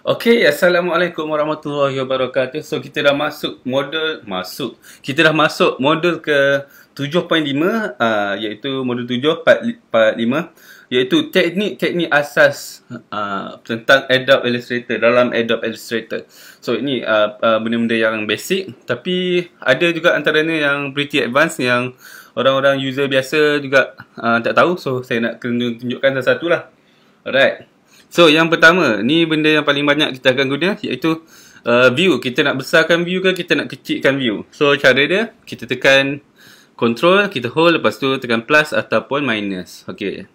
Okey, Assalamualaikum warahmatullahi wabarakatuh. So kita dah masuk Kita dah masuk modul ke 7.5 iaitu modul 7 part 5 iaitu teknik-teknik asas tentang Adobe Illustrator dalam Adobe Illustrator. So ini benda-benda yang basic, tapi ada juga antaranya yang pretty advanced yang orang-orang user biasa juga tak tahu. So saya nak tunjukkan satu-satu lah. Alright. So yang pertama, ni benda yang paling banyak kita akan guna, iaitu view. Kita nak besarkan view ke kita nak kecilkan view. So cara dia, kita tekan control, kita hold, lepas tu tekan plus ataupun minus. Okay,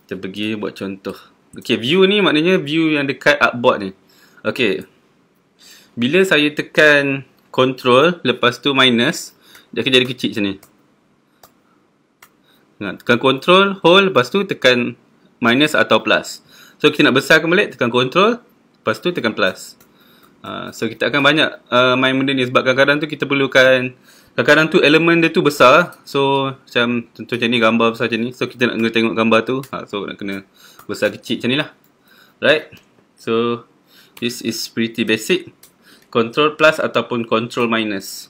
kita pergi buat contoh. Okay, view ni maknanya view yang dekat artboard ni. Okay, bila saya tekan control, lepas tu minus, dia akan jadi kecil macam ni. Tekan control, hold, lepas tu tekan minus atau plus. So kita nak besarkan balik, tekan control, lepas tu tekan plus. So kita akan banyak main benda ni sebab kadang-kadang tu kita perlukan, kadang-kadang tu elemen dia tu besar. So macam contoh macam ni, gambar besar macam ni. So kita nak kena tengok gambar tu, so nak kena besar kecil macam ni lah. Right. So this is pretty basic. Control plus ataupun control minus.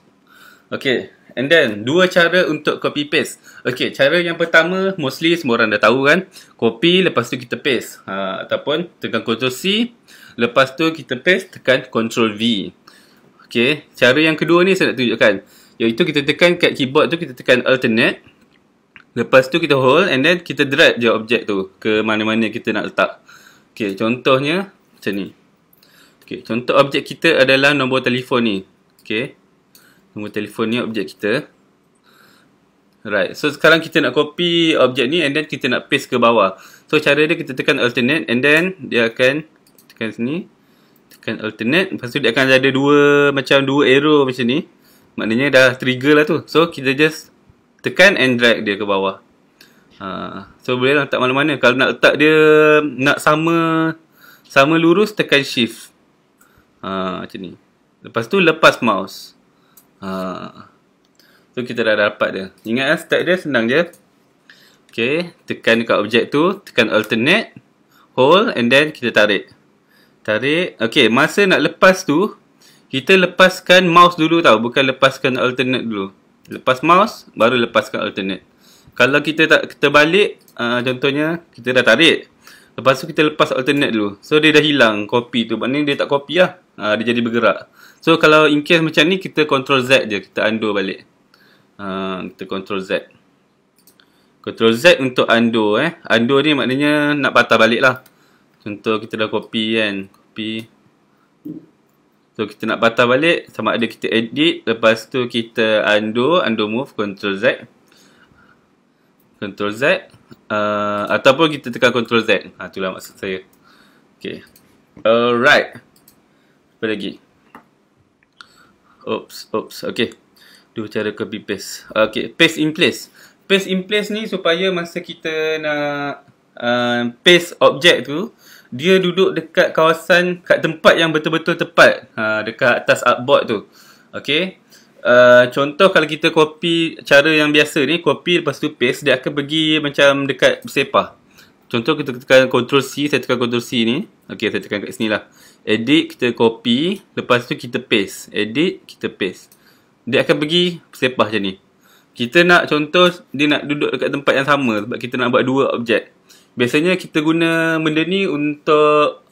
Okay, and then dua cara untuk copy paste. Okay, cara yang pertama mostly semua orang dah tahu kan. Copy, lepas tu kita paste. Ataupun tekan Ctrl C, lepas tu kita paste, tekan Ctrl V. Okay, cara yang kedua ni saya nak tunjukkan, iaitu kita tekan kat keyboard tu, kita tekan alternate, lepas tu kita hold and then kita drag je objek tu ke mana-mana kita nak letak. Okay, contohnya macam ni. Okay, contoh objek kita adalah nombor telefon ni. Okay, nombor telefon ni objek kita. Right, so sekarang kita nak copy objek ni and then kita nak paste ke bawah. So cara dia, kita tekan alternate and then dia akan tekan sini, tekan alternate, lepas tu dia akan ada macam dua arrow macam ni. Maknanya dah trigger lah tu. So kita just tekan and drag dia ke bawah. So boleh lah letak mana-mana. Kalau nak letak dia nak sama lurus, tekan shift. Macam ni. Lepas tu lepas mouse. So kita dah dapat dia. Ingat start dia senang je. Okay, tekan dekat objek tu, tekan alternate, hold and then kita tarik. Okay, masa nak lepas tu, kita lepaskan mouse dulu tau, bukan lepaskan alternate dulu. Lepas mouse, baru lepaskan alternate. Kalau kita tak terbalik, contohnya kita dah tarik, lepas tu kita lepas alternate dulu. So dia dah hilang copy tu, maknanya dia tak copy lah. Dia jadi bergerak. So kalau in case macam ni, kita Ctrl Z je, kita undo balik. Kita Ctrl Z. Ctrl Z untuk undo. Undo ni maknanya nak patah balik lah. Contoh kita dah copy kan. Copy. So kita nak patah balik, sama ada kita edit, lepas tu kita undo move, Ctrl Z. Ctrl Z. Ataupun kita tekan Ctrl Z. Itulah maksud saya. Okay. Alright. Apa lagi? Oops. Okay. Dua cara copy paste. Okay, paste in place. Paste in place ni supaya masa kita nak paste objek tu, dia duduk dekat kawasan, kat tempat yang betul-betul tepat. Dekat atas artboard tu. Okay. Contoh kalau kita copy cara yang biasa ni, copy lepas tu paste, dia akan pergi macam dekat bersepah. Contoh kita tekan Ctrl C, saya tekan Ctrl C ni. Okay, saya tekan kat sini lah. Edit, kita copy, lepas tu kita paste. Edit, kita paste. Dia akan pergi sepah macam ni. Kita nak contoh, dia nak duduk dekat tempat yang sama sebab kita nak buat dua objek. Biasanya kita guna benda ni untuk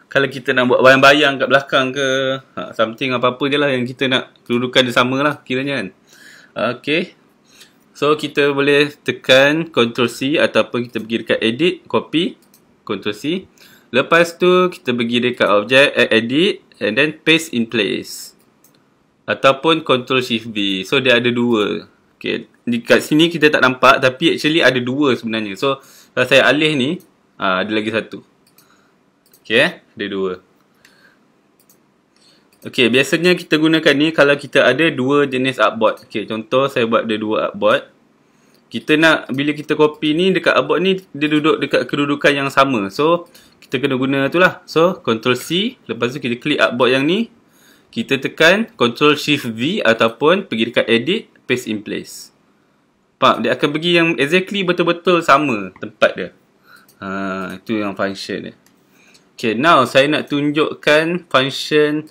kalau kita nak buat bayang-bayang kat belakang ke, something apa-apa je lah yang kita nak kedudukan dia sama lah kiranya kan. Okay. So kita boleh tekan Ctrl C ataupun kita pergi dekat edit, copy, Ctrl C. Lepas tu kita pergi dekat objek, edit and then paste in place. Ataupun Ctrl Shift V. So dia ada dua. Okay, dekat sini kita tak nampak, tapi actually ada dua sebenarnya. So kalau saya alih ni, ada lagi satu. Okay, ada dua. Okay, biasanya kita gunakan ni kalau kita ada dua jenis artboard. Okay, contoh saya buat ada dua artboard. Kita nak, bila kita copy ni, dekat artboard ni dia duduk dekat kedudukan yang sama. So kita kena guna tu lah. So Ctrl C, lepas tu kita klik artboard yang ni, kita tekan Ctrl Shift V ataupun pergi dekat edit, paste in place. Dia akan pergi yang exactly betul-betul sama tempat dia. Itu yang function dia. Okay, now saya nak tunjukkan function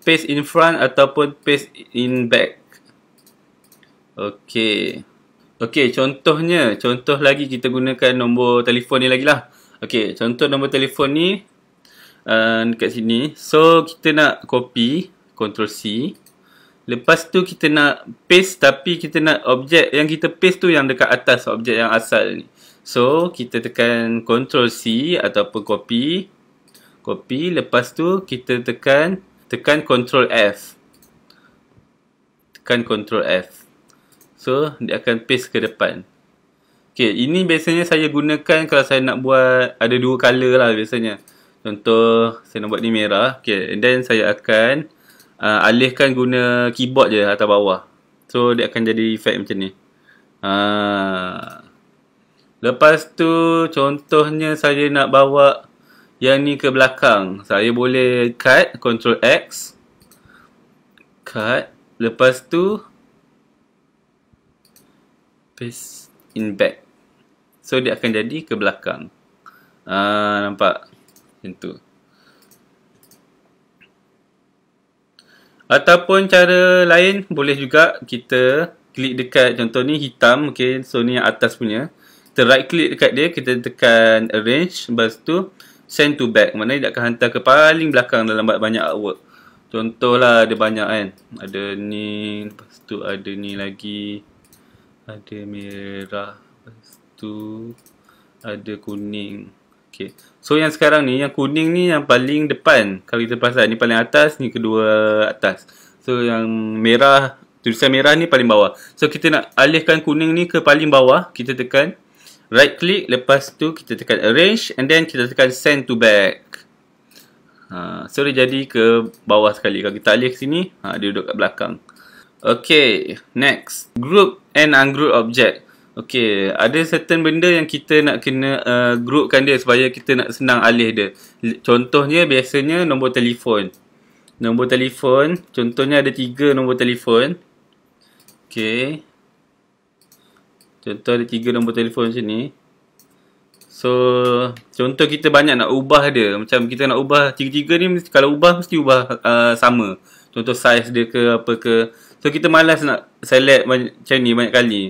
paste in front ataupun paste in back. Okay. Okay, contoh lagi kita gunakan nombor telefon ni lagi lah. Okay, contoh nombor telefon ni dekat sini. So, kita nak copy, Ctrl C. Lepas tu kita nak paste, tapi kita nak objek yang kita paste tu yang dekat atas objek yang asal ni. So, kita tekan Ctrl C ataupun copy. Copy, lepas tu kita tekan Ctrl F. Tekan Ctrl F. So, dia akan paste ke depan. Okay, ini biasanya saya gunakan kalau saya nak buat, ada dua color lah biasanya. Contoh, saya nak buat ni merah. Okay, and then saya akan alihkan guna keyboard je atas bawah. So, dia akan jadi efek macam ni. Lepas tu, contohnya saya nak bawa yang ni ke belakang. Saya boleh cut, Ctrl X. Cut. Lepas tu, paste in back. So, dia akan jadi ke belakang. Nampak? Macam tu. Ataupun cara lain, boleh juga kita klik dekat, contoh ni hitam. Okay, so ni yang atas punya. Kita right click dekat dia, kita tekan arrange. Lepas tu, send to back. Maknanya dia akan hantar ke paling belakang dalam banyak artwork. Contoh lah, ada banyak kan. Ada ni, lepas tu ada ni lagi. Ada merah, lepas tu ada kuning. Okay. So yang sekarang ni, yang kuning ni yang paling depan. Kalau kita perasan, ni paling atas, ni kedua atas. So yang merah, tulisan merah ni paling bawah. So kita nak alihkan kuning ni ke paling bawah. Kita tekan right click, lepas tu kita tekan arrange, and then kita tekan send to back. So dia jadi ke bawah sekali. Kalau kita alih ke sini, dia duduk kat belakang. Okay, next. Group and ungroup object. Okay, ada certain benda yang kita nak kena groupkan dia supaya kita nak senang alih dia. Contohnya biasanya nombor telefon. Nombor telefon, contohnya ada 3 nombor telefon. Okay. Contoh ada 3 nombor telefon macam ni. So, contoh kita banyak nak ubah dia. Macam kita nak ubah 3-3 ni, kalau ubah mesti ubah sama. Contoh size dia ke apa ke. So, kita malas nak select macam ni banyak kali.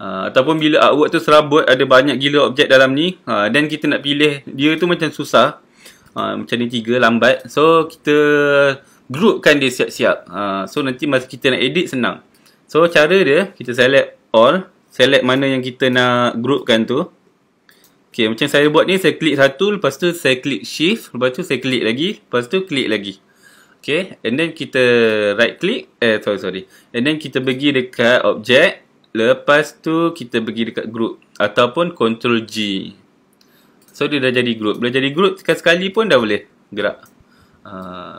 Ataupun bila artwork tu serabut, ada banyak gila objek dalam ni. Dan kita nak pilih dia tu macam susah. Macam ni 3, lambat. So, kita groupkan dia siap-siap. So, nanti masa kita nak edit, senang. So, cara dia, kita select all. Select mana yang kita nak groupkan tu. Okay, macam saya buat ni, saya klik satu. Lepas tu, saya klik shift. Lepas tu, saya klik lagi. Lepas tu, klik lagi. Okay, and then kita right click. Sorry. And then kita pergi dekat object. Lepas tu kita pergi dekat group. Ataupun Ctrl G. So dia dah jadi group. Bila jadi group sekali pun dah boleh gerak.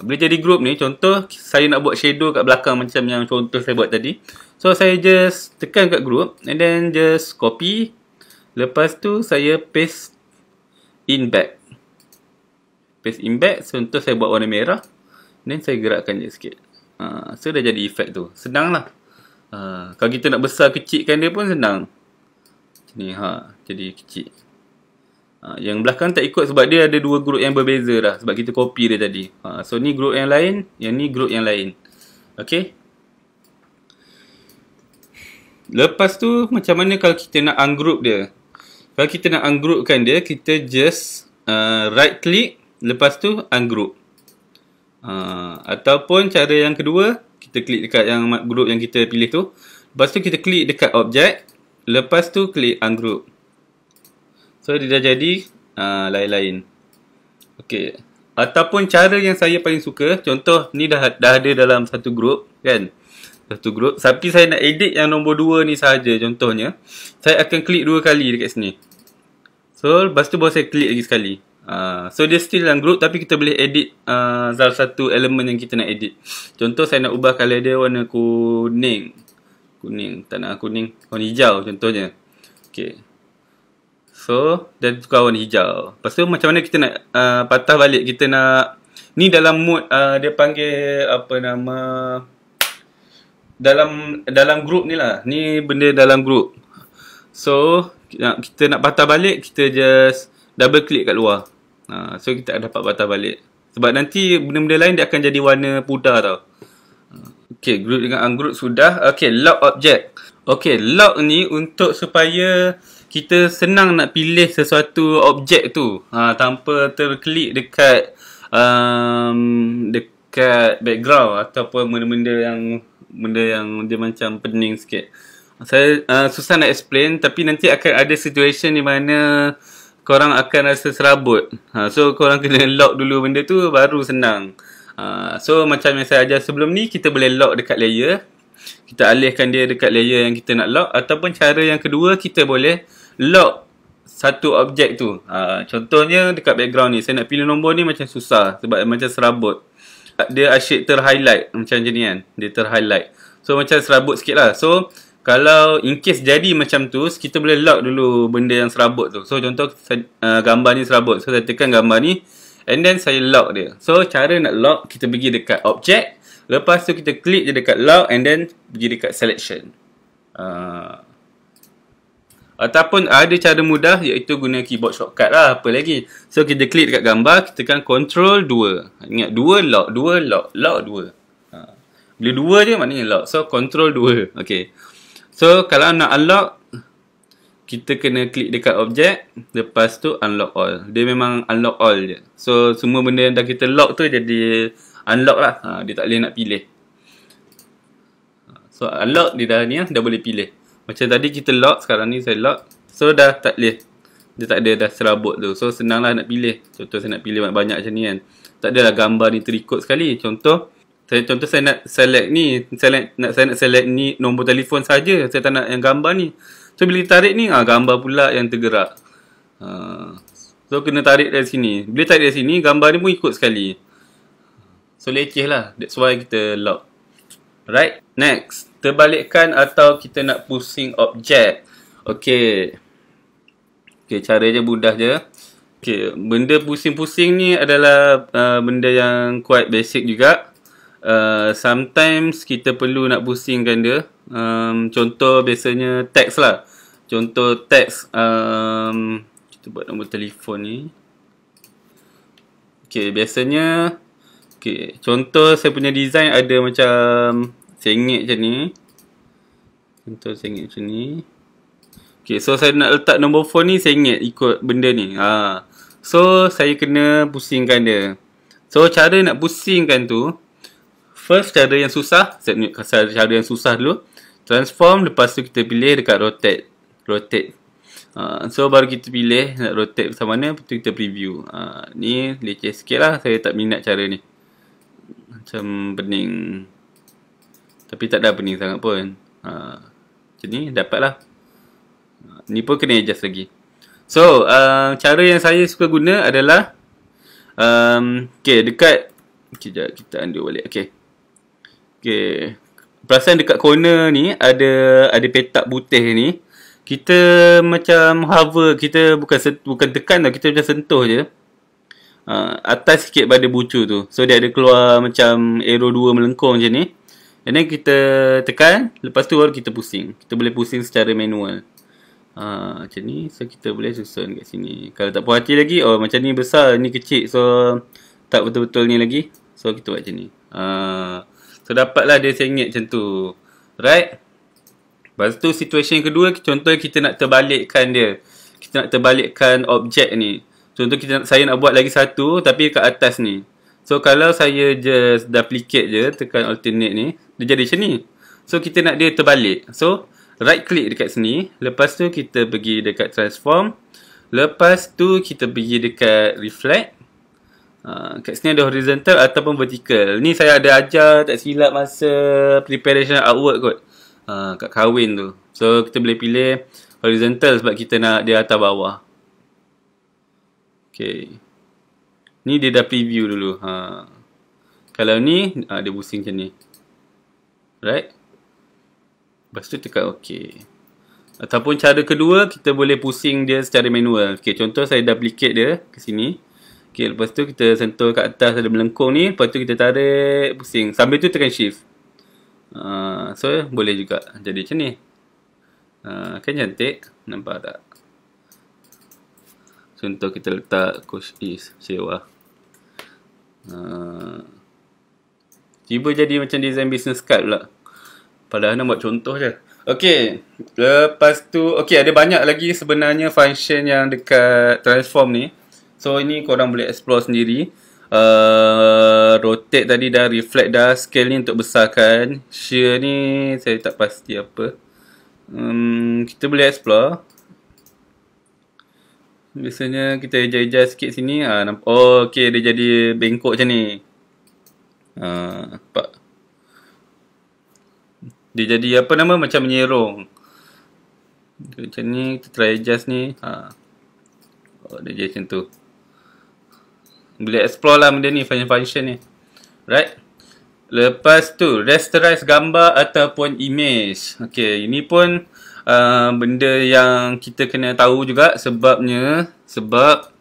Bila jadi group ni, contoh saya nak buat shadow kat belakang macam yang contoh saya buat tadi. So saya just tekan kat group. And then just copy. Lepas tu saya paste in back. Paste in back. Contoh saya buat warna merah. Then saya gerakkan je sikit. So dah jadi efek tu. Senang lah. Kalau kita nak besar kecilkan dia pun senang. Ni jadi kecil. Yang belakang tak ikut sebab dia ada 2 group yang berbeza dah. Sebab kita copy dia tadi. So ni group yang lain. Yang ni group yang lain. Okay. Lepas tu macam mana kalau kita nak ungroup dia. Kalau kita nak ungroupkan dia, kita just right click. Lepas tu ungroup. Ataupun cara yang kedua, kita klik dekat yang group yang kita pilih tu. Lepas tu kita klik dekat object. Lepas tu klik ungroup. So dia dah jadi lain-lain. Okay. Ataupun cara yang saya paling suka, contoh ni dah ada dalam satu group kan. Satu group. Tapi saya nak edit yang nombor 2 ni sahaja contohnya. Saya akan klik 2 kali dekat sini. So lepas tu baru saya klik lagi sekali. So dia still dalam group tapi kita boleh edit salah satu elemen yang kita nak edit. Contoh saya nak ubah colour dia warna kuning. Kuning, tak nak kuning, warna hijau contohnya. Okay. So dah tukar warna hijau. Lepas tu macam mana kita nak patah balik. Kita nak, ni dalam mode dia panggil apa nama, dalam group ni lah. Ni benda dalam group. So kita nak patah balik, kita just double click kat luar. So kita dapat patah balik. Sebab nanti benda-benda lain dia akan jadi warna pudar tau. Okay, group dengan ungroup sudah. Okay, lock object. Okay, lock ni untuk supaya kita senang nak pilih sesuatu objek tu tanpa terklik dekat dekat background ataupun benda yang dia macam pening sikit. Saya susah nak explain, tapi nanti akan ada situation di mana korang akan rasa serabut. So korang kena lock dulu benda tu baru senang. So macam yang saya ajar sebelum ni, kita boleh lock dekat layer. Kita alihkan dia dekat layer yang kita nak lock. Ataupun cara yang kedua, kita boleh lock satu objek tu. Contohnya dekat background ni, saya nak pilih nombor ni macam susah sebab macam serabut. Dia asyik terhighlight macam je ni kan. Dia terhighlight. So macam serabut sikit lah. So kalau in case jadi macam tu, kita boleh lock dulu benda yang serabut tu. So contoh gambar ni serabut. So saya tekan gambar ni and then saya lock dia. So cara nak lock, kita pergi dekat object. Lepas tu kita klik je dekat lock and then pergi dekat selection. Ataupun ada cara mudah iaitu guna keyboard shortcut lah. Apa lagi? So kita klik dekat gambar, kita tekan Ctrl 2. Ingat 2 lock, 2 lock, lock 2. Bila 2 je maknanya lock. So Ctrl 2. Okay. So kalau nak unlock, kita kena klik dekat objek. Lepas tu unlock all. Dia memang unlock all je. So semua benda yang dah kita lock tu jadi unlock lah. Dia tak boleh nak pilih. So unlock dia dah ni dah boleh pilih. Macam tadi kita lock, sekarang ni saya lock. So dah tak boleh. Dia tak ada dah serabut tu. So senang lah nak pilih. Contoh saya nak pilih banyak macam ni kan. Tak adalah gambar ni terikut sekali. Contoh saya nak select ni. Saya nak select ni nombor telefon saja. Saya tak nak yang gambar ni. So bila tarik ni, gambar pula yang tergerak. So kena tarik dari sini. Bila tarik dari sini, gambar ni pun ikut sekali. So leceh lah. That's why kita lock. Right. Next. Terbalikkan atau kita nak pusing objek. Okay. Okay, caranya mudah je. Okay, benda pusing-pusing ni adalah benda yang quite basic juga. Sometimes kita perlu nak pusingkan dia. Contoh biasanya teks lah. Contoh teks. Kita buat nombor telefon ni. Okay, biasanya. Okay, contoh saya punya design ada macam sengit macam ni. Contoh sengit macam ni. Okay, so saya nak letak nombor phone ni sengit ikut benda ni. So saya kena pusingkan dia. So cara nak pusingkan tu, first cara yang susah, saya tunjuk cara yang susah dulu. Transform, lepas tu kita pilih dekat rotate. Rotate. So baru kita pilih nak rotate macam mana, lepas tu kita preview. Ni leceh sikit lah, saya tak minat cara ni. Macam pening. Tapi tak ada pening sangat pun. Macam ni dapat lah. Ni pun kena adjust lagi. So cara yang saya suka guna adalah okay, dekat sekejap kita undo balik. Okay. Okay, perasan dekat corner ni ada petak putih ni. Kita macam hover, kita bukan tekan tau, kita macam sentuh je. Atas sikit pada bucu tu. So dia ada keluar macam arrow 2 melengkung macam ni. And then kita tekan, lepas tu baru kita pusing. Kita boleh pusing secara manual. Macam ni. So kita boleh susun kat sini. Kalau tak puas hati lagi, oh macam ni besar, ni kecil. So tak betul-betul ni lagi. So kita buat macam ni. So dapatlah dia sengit macam tu. Right? Lepas tu situation kedua, contohnya kita nak terbalikkan dia. Kita nak terbalikkan objek ni. Contoh saya nak buat lagi satu tapi kat atas ni. So kalau saya just duplicate je, tekan alternate ni, dia jadi macam ni. So kita nak dia terbalik. So right click dekat sini, lepas tu kita pergi dekat transform. Lepas tu kita pergi dekat reflect. Kat sini ada horizontal ataupun vertical. Ni saya ada ajar tak silap masa preparation artwork kot. Kat kahwin tu. So kita boleh pilih horizontal sebab kita nak dia atas bawah. Okay. Ni dia dah preview dulu. Kalau ni, dia pusing macam ni. Right? Lepas tu tekan OK. Ataupun cara kedua, kita boleh pusing dia secara manual. Okay, contoh saya duplicate dia ke sini. Okay, lepas tu kita sentuh kat atas ada melengkung ni. Lepas tu kita tarik, pusing. Sambil tu tekan shift. So, boleh juga jadi macam ni. Kan cantik? Nampak tak? Contoh kita letak Coach Is sewa. Tiba jadi macam design business card pula. Padahal nak buat contoh je. Okay. Lepas tu, okay, ada banyak lagi sebenarnya function yang dekat transform ni. So ini korang boleh explore sendiri. Rotate tadi dah, reflect dah, scale ni untuk besarkan. Shear ni saya tak pasti apa. Kita boleh explore. Biasanya kita adjust sikit sini. Nampak. Oh, okay, dia jadi bengkok macam ni. Nampak. Dia jadi apa nama, macam menyerong. Macam ni, kita try adjust ni. Oh, dia jadi macam tu. Boleh explore lah benda ni, function ni. Right. Lepas tu, rasterize gambar ataupun image. Okay, ini pun benda yang kita kena tahu juga sebabnya. Sebab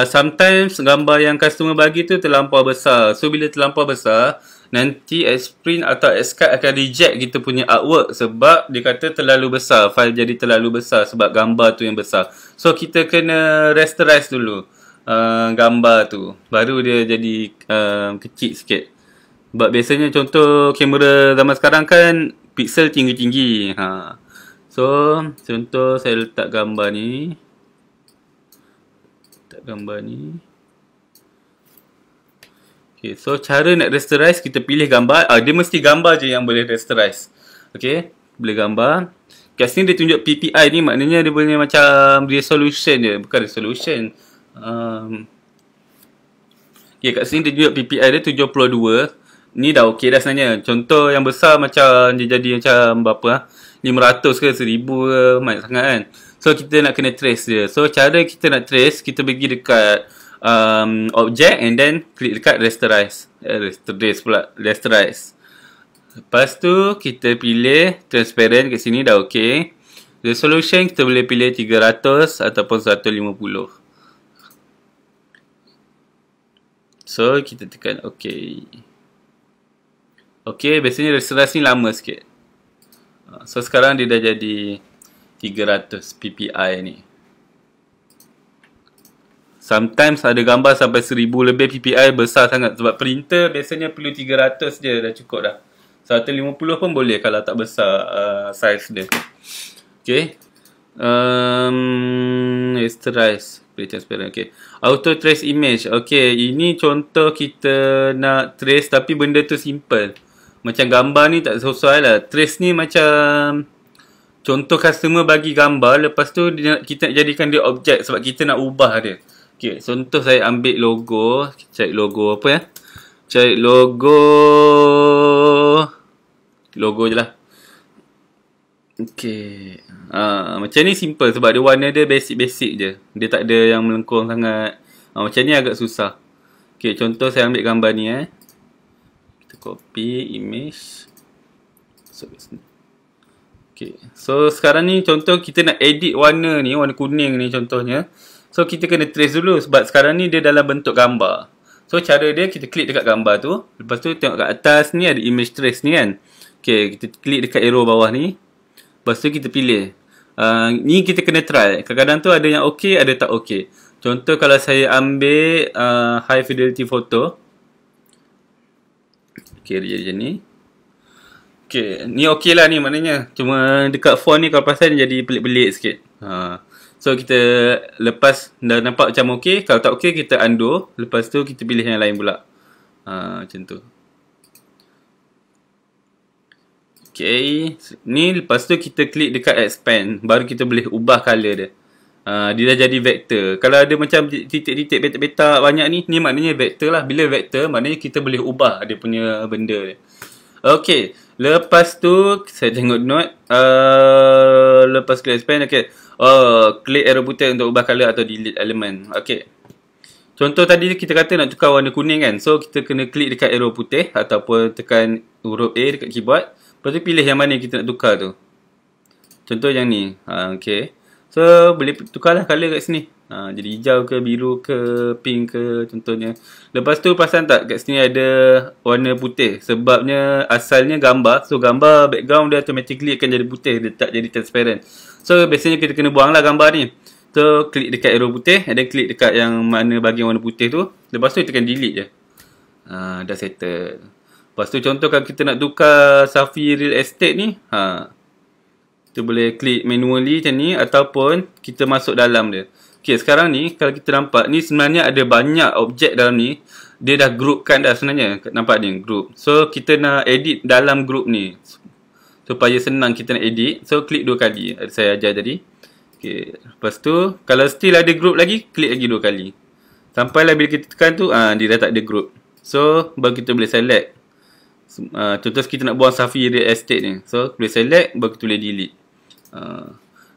sometimes gambar yang customer bagi tu terlampau besar. So, bila terlampau besar, nanti Xprint atau Xcut akan reject kita punya artwork sebab dia kata terlalu besar. File jadi terlalu besar sebab gambar tu yang besar. So, kita kena rasterize dulu gambar tu. Baru dia jadi kecil sikit. Sebab biasanya contoh kamera zaman sekarang kan pixel tinggi-tinggi. So, contoh saya letak gambar ni. Okay, so cara nak rasterize, kita pilih gambar. Dia mesti gambar je yang boleh rasterize. Okay, boleh gambar. Kat sini dia tunjuk PPI ni, maknanya dia punya macam resolution je. Bukan resolution. Okay, kat sini dia tunjuk PPI dia 72. Ni dah okey dah sebenarnya. Contoh yang besar macam dia jadi macam berapa 500 ke 1000 ke, banyak sangat kan. So kita nak kena trace dia. So cara kita nak trace, kita pergi dekat object and then klik dekat rasterize. Rasterize. Lepas tu kita pilih transparent kat sini dah okey. Resolution kita boleh pilih 300 ataupun 150. So kita tekan okey. Okay, biasanya rasterize ni lama sikit. So sekarang dia dah jadi 300 ppi ni. Sometimes ada gambar sampai 1000 lebih ppi, besar sangat. Sebab printer biasanya perlu 300 je dah cukup dah. 150 pun boleh kalau tak besar size dia. Okay. Rasterize. Transparent. Okay. Auto trace image. Okay, ini contoh kita nak trace tapi benda tu simple. Macam gambar ni tak sesuai lah. Trace ni macam contoh customer bagi gambar, lepas tu kita nak jadikan dia objek sebab kita nak ubah dia. Okay, contoh saya ambil logo. Cari logo apa ya? Cari logo je lah. Okay. Macam ni simple sebab dia warna dia basic-basic je. Dia tak ada yang melengkung sangat. Macam ni agak susah. Okay, contoh saya ambil gambar ni copy image. Okay. So sekarang ni contoh kita nak edit warna ni, warna kuning ni contohnya. So kita kena trace dulu sebab sekarang ni dia dalam bentuk gambar. So cara dia, kita klik dekat gambar tu. Lepas tu tengok kat atas ni ada image trace ni kan. Okay, kita klik dekat arrow bawah ni. Lepas tu kita pilih. Ni kita kena try. Kadang-kadang tu ada yang okay, ada tak okay. Contoh kalau saya ambil high fidelity photo. Okay, dia jadi macam ni. Okay, ni okey lah ni maknanya. Cuma dekat font ni kalau perasan jadi pelik-pelik sikit. So kita lepas dah nampak macam okey. Kalau tak okey kita undo. Lepas tu kita pilih yang lain pula. Macam tu. Okay. Ni lepas tu kita klik dekat expand. Baru kita boleh ubah colour dia. Dia dah jadi vektor. Kalau ada macam titik-titik petak-petak banyak ni, ni maknanya vektor lah. Bila vektor, maknanya kita boleh ubah dia punya benda dia. Okay. Lepas tu, saya tengok note. Lepas klik expand, okay. Klik arrow putih untuk ubah colour atau delete element. Okay. Contoh tadi kita kata nak tukar warna kuning kan. So, kita kena klik dekat arrow putih ataupun tekan huruf A dekat keyboard. Lepas tu pilih yang mana kita nak tukar tu. Contoh yang ni. Okay. So, boleh tukarlah colour kat sini. Jadi hijau ke, biru ke, pink ke contohnya. Lepas tu perasan tak kat sini ada warna putih. Sebabnya asalnya gambar. So, gambar background dia automatically akan jadi putih. Dia tak jadi transparent. So, biasanya kita kena buang lah gambar ni. So klik dekat arrow putih, and then klik dekat yang mana bahagian warna putih tu. Lepas tu tekan delete je. Dah settle. Lepas tu contoh kalau kita nak tukar Safi Real Estate ni, kita boleh klik manually macam ni, ataupun kita masuk dalam dia. Okay, sekarang ni kalau kita nampak ni sebenarnya ada banyak objek dalam ni. Dia dah groupkan dah sebenarnya. Nampak ni group. So kita nak edit dalam group ni supaya senang kita nak edit. So klik 2 kali. Saya ajar tadi. Okay. Lepas tu kalau still ada group lagi, klik lagi 2 kali. Sampailah bila kita tekan tu, dia dah tak ada group. So baru kita boleh select. Contoh kita nak buang Safi Real Estate ni. So boleh select, baru kita boleh delete.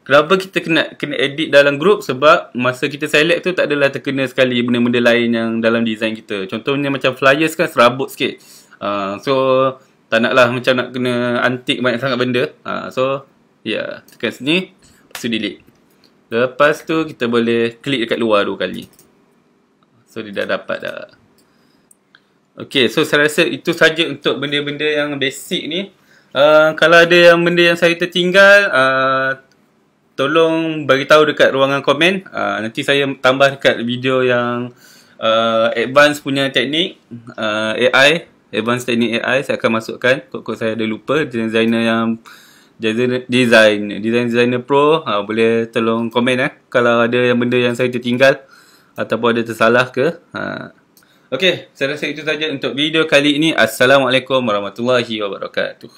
Kenapa kita kena edit dalam group? Sebab masa kita select tu tak adalah terkena sekali benda-benda lain yang dalam design kita. Contohnya macam flyers kan serabut sikit. So tak naklah macam nak kena antik banyak sangat benda. So tekan sini, lepas tu delete. Lepas tu kita boleh klik dekat luar 2 kali. So dia dah dapat dah. Okay, so saya rasa itu saja untuk benda-benda yang basic ni. Kalau ada yang benda yang saya tertinggal, tolong beritahu dekat ruangan komen. Nanti saya tambah dekat video yang advance punya teknik AI, advance teknik AI saya akan masukkan. Kod saya ada lupa. Designer Pro, boleh tolong komen kalau ada yang benda yang saya tertinggal ataupun ada tersalah ke. Okey, saya rasa itu saja untuk video kali ini. Assalamualaikum warahmatullahi wabarakatuh.